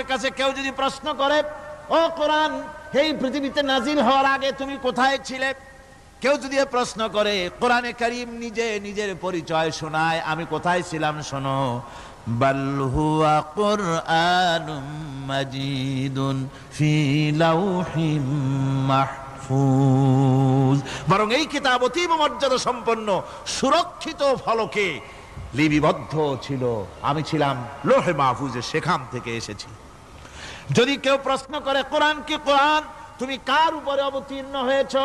কোরআনের কাছে কেউ যদি প্রশ্ন করে, ও কোরআন, এই পৃথিবীতে নাজিল হওয়ার আগে তুমি কোথায় ছিলে? কেউ যদি প্রশ্ন করে, কোরআনে কারীম নিজে নিজের পরিচয় শোনায়, আমি কোথায় ছিলাম শোনো। বাল হুয়া কুরআনুম মাজিদুন ফি লাউহিম মাহফুজ, বরং এই কিতাব অতীব মর্যাদা সম্পন্ন সুরক্ষিত ফলকে লিপিবদ্ধ ছিল, আমি ছিলাম লৌহে মাহফুজে, সেখান থেকে এসেছি। যদি কেউ প্রশ্ন করে, কোরআন কি কোরআন, তুমি কার উপরে অবতীর্ণ হয়েছ?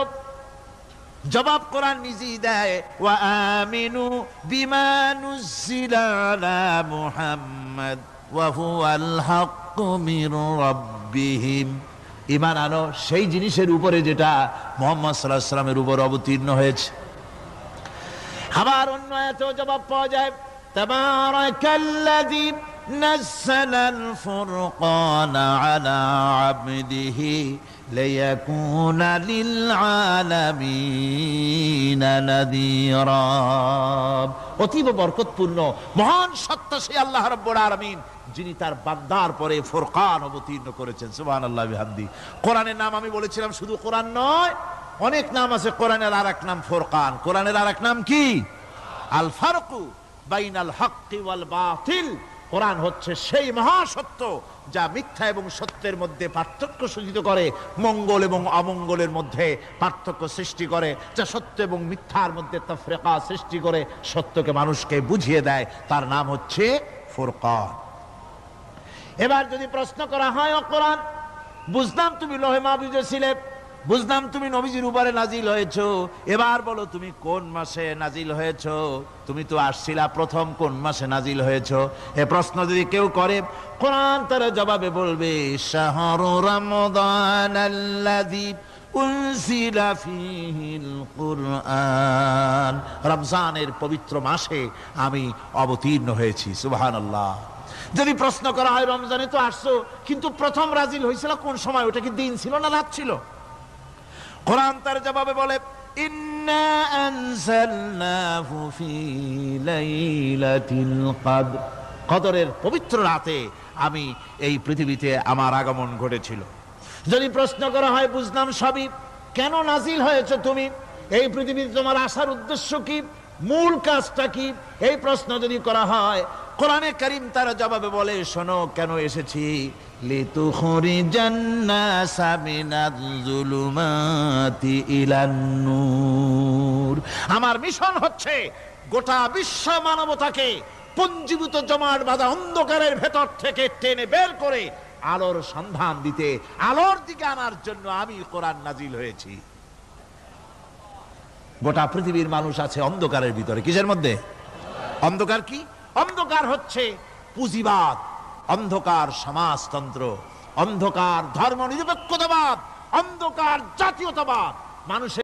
জবাব কোরআন নিজেই দেয়, ওয়া আমিনু বিমা নুজিলা আলা মুহাম্মাদ ওয়া হুয়াল হাক্কু মির রাব্বিহিম, ঈমান আনো সেই জিনিসের উপরে যেটা মুহাম্মদ সাল্লাল্লাহু আলাইহি ওয়াসাল্লামের উপর অবতীর্ণ হয়েছে। আবার অন্য আয়াতেও জবাব পাওয়া যায়, তাবারাকাল্লাযী নাযালাল ফুরকানা আলা আবদিহি লিয়াকুনা লিল আলামিনা নাযীরা, অতীব বরকতপূর্ণ মহান সত্তা সেই আল্লাহ রাব্বুল আলামিন, যিনি তার বান্দার পরে ফুরকান অবতীর্ণ করেছেন। সুবহানাল্লাহ বিহামদি। কোরআনের নাম আমি বলেছিলাম শুধু কোরআন নয়, অনেক নাম আছে। কোরআনের আরেক নাম ফুরকান। কোরআনের আরেক নাম কি? আল ফারকু বাইনাল হাক্কি ওয়াল বাতিল। কোরআন হচ্ছে সেই মহাসত্য যা মিথ্যা এবং সত্যের মধ্যে পার্থক্য সূচিত করে, মঙ্গল এবং অমঙ্গলের মধ্যে পার্থক্য সৃষ্টি করে, যা সত্য এবং মিথ্যার মধ্যে তাফরিকা সৃষ্টি করে, সত্যকে মানুষকে বুঝিয়ে দেয়, তার নাম হচ্ছে ফুরকান। এবার যদি প্রশ্ন করা হয়, ও কোরআন, বুঝলাম তুমি লৌহে মাহফুজে ছিলে, বুঝলাম তুমি নবীজির উপরে নাজিল হয়েছো, এবার বলো তুমি কোন মাসে নাজিল হয়েছো? তুমি তো আসছিলা প্রথম, কোন মাসে নাজিল হয়েছো? এ প্রশ্ন যদি কেউ করে, কোরআন তার জবাবে বলবে, শাহরু রমাদানাল্লাযী উনজিলা ফীহিল কুরআন, রমজানের পবিত্র মাসে আমি অবতীর্ণ হয়েছি। সুবহানাল্লাহ। যদি প্রশ্ন করা হয়, রমজানে তো আসছো, কিন্তু প্রথম নাজিল হয়েছিল কোন সময়? ওটা কি দিন ছিল না রাত ছিল? কোরআন তার জবাবে বলে, ইন্না আনজালনাহু ফি লাইলাতিল কদর, কদরের পবিত্র রাতে আমি এই পৃথিবীতে আমার আগমন ঘটেছিল। যদি প্রশ্ন করা হয়, বুঝলাম সবই, কেন নাজিল হয়েছে তুমি? এই পৃথিবীতে তোমার আসার উদ্দেশ্য কি? মূল কাজটা কি? এই প্রশ্ন যদি করা হয়, কোরআনে কারীম তার জবাবে বলে, শোনো কেন এসেছি। লিতুখরিজান নাসা মিনাজ যুলুমাতি ইলান নূর, আমার মিশন হচ্ছে গোটা বিশ্ব মানবতাকে পঞ্জীভূত জমাট বাঁধা অন্ধকারের ভেতর থেকে টেনে বের করে আলোর সন্ধান দিতে, আলোর দিকে আনার জন্য আমি কোরআন নাজিল হয়েছি। গোটা পৃথিবীর মানুষ আছে অন্ধকারের ভিতরে। কিসের মধ্যে? অন্ধকার কি? অন্ধকার হচ্ছে পুঁজিবাদ, অন্ধকার সমাজতন্ত্র, অন্ধকার ধর্ম নিরপেক্ষতাবাদ, অন্ধকার জাতীয়তাবাদ। মানুষের